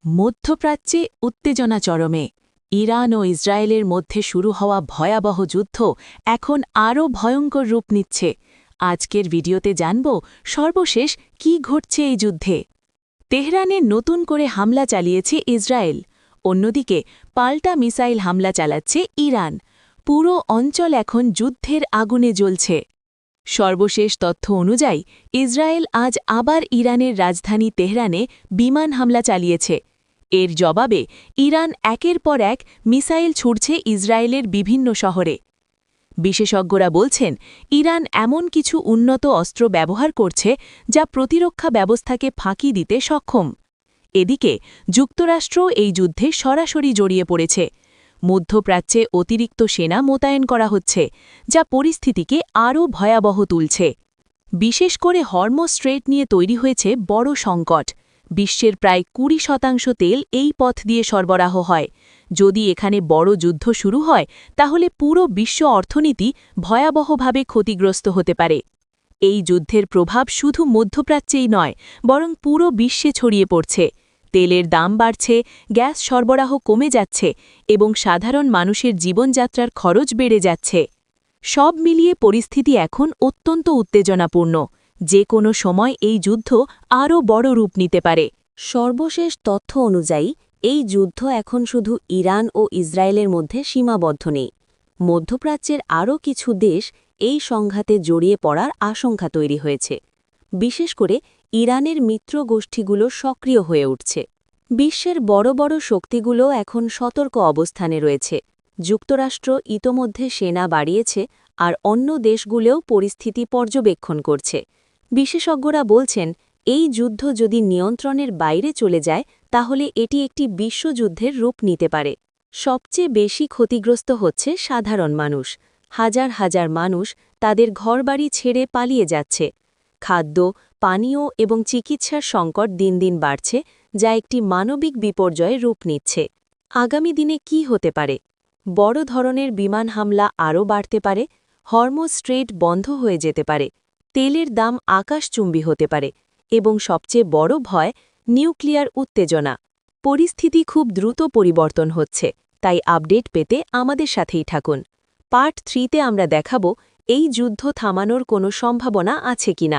মধ্যপ্রাচ্যে উত্তেজনা চরমে। ইরান ও ইসরায়েলের মধ্যে শুরু হওয়া ভয়াবহ যুদ্ধ এখন আরও ভয়ঙ্কর রূপ নিচ্ছে। আজকের ভিডিওতে জানব সর্বশেষ কী ঘটছে এই যুদ্ধে। তেহরানে নতুন করে হামলা চালিয়েছে ইসরায়েল, অন্যদিকে পাল্টা মিসাইল হামলা চালাচ্ছে ইরান। পুরো অঞ্চল এখন যুদ্ধের আগুনে জ্বলছে। সর্বশেষ তথ্য অনুযায়ী ইসরায়েল আজ আবার ইরানের রাজধানী তেহরানে বিমান হামলা চালিয়েছে। এর জবাবে ইরান একের পর এক মিসাইল ছুড়ছে ইসরায়েলের বিভিন্ন শহরে। বিশেষজ্ঞরা বলছেন, ইরান এমন কিছু উন্নত অস্ত্র ব্যবহার করছে যা প্রতিরক্ষা ব্যবস্থাকে ফাঁকি দিতে সক্ষম। এদিকে যুক্তরাষ্ট্র এই যুদ্ধে সরাসরি জড়িয়ে পড়েছে। মধ্যপ্রাচ্যে অতিরিক্ত সেনা মোতায়েন করা হচ্ছে, যা পরিস্থিতিকে আরও ভয়াবহ তুলছে। বিশেষ করে হরমুজ স্ট্রেইট নিয়ে তৈরি হয়েছে বড় সংকট। বিশ্বের প্রায় ২০% তেল এই পথ দিয়ে সরবরাহ হয়। যদি এখানে বড় যুদ্ধ শুরু হয়, তাহলে পুরো বিশ্ব অর্থনীতি ভয়াবহভাবে ক্ষতিগ্রস্ত হতে পারে। এই যুদ্ধের প্রভাব শুধু মধ্যপ্রাচ্যেই নয়, বরং পুরো বিশ্বে ছড়িয়ে পড়ছে। তেলের দাম বাড়ছে, গ্যাস সরবরাহ কমে যাচ্ছে এবং সাধারণ মানুষের জীবনযাত্রার খরচ বেড়ে যাচ্ছে। সব মিলিয়ে পরিস্থিতি এখন অত্যন্ত উত্তেজনাপূর্ণ। যে কোনো সময় এই যুদ্ধ আরও বড় রূপ নিতে পারে। সর্বশেষ তথ্য অনুযায়ী এই যুদ্ধ এখন শুধু ইরান ও ইসরায়েলের মধ্যে সীমাবদ্ধ নেই। মধ্যপ্রাচ্যের আরও কিছু দেশ এই সংঘাতে জড়িয়ে পড়ার আশঙ্কা তৈরি হয়েছে। বিশেষ করে ইরানের মিত্র গোষ্ঠীগুলো সক্রিয় হয়ে উঠছে। বিশ্বের বড় বড় শক্তিগুলো এখন সতর্ক অবস্থানে রয়েছে। যুক্তরাষ্ট্র ইতোমধ্যে সেনা বাড়িয়েছে, আর অন্য দেশগুলোও পরিস্থিতি পর্যবেক্ষণ করছে। বিশেষজ্ঞরা বলছেন, এই যুদ্ধ যদি নিয়ন্ত্রণের বাইরে চলে যায়, তাহলে এটি একটি বিশ্বযুদ্ধের রূপ নিতে পারে। সবচেয়ে বেশি ক্ষতিগ্রস্ত হচ্ছে সাধারণ মানুষ। হাজার হাজার মানুষ তাদের ঘরবাড়ি ছেড়ে পালিয়ে যাচ্ছে। খাদ্য, পানীয় এবং চিকিৎসার সংকট দিন দিন বাড়ছে, যা একটি মানবিক বিপর্যয়ে রূপ নিচ্ছে। আগামী দিনে কি হতে পারে? বড় ধরনের বিমান হামলা আরও বাড়তে পারে, হরমুজ স্ট্রেইট বন্ধ হয়ে যেতে পারে, তেলের দাম আকাশচুম্বী হতে পারে এবং সবচেয়ে বড় ভয়, নিউক্লিয়ার উত্তেজনা। পরিস্থিতি খুব দ্রুত পরিবর্তন হচ্ছে, তাই আপডেট পেতে আমাদের সাথেই থাকুন। পার্ট 3-তে আমরা দেখাব এই যুদ্ধ থামানোর কোনো সম্ভাবনা আছে কিনা।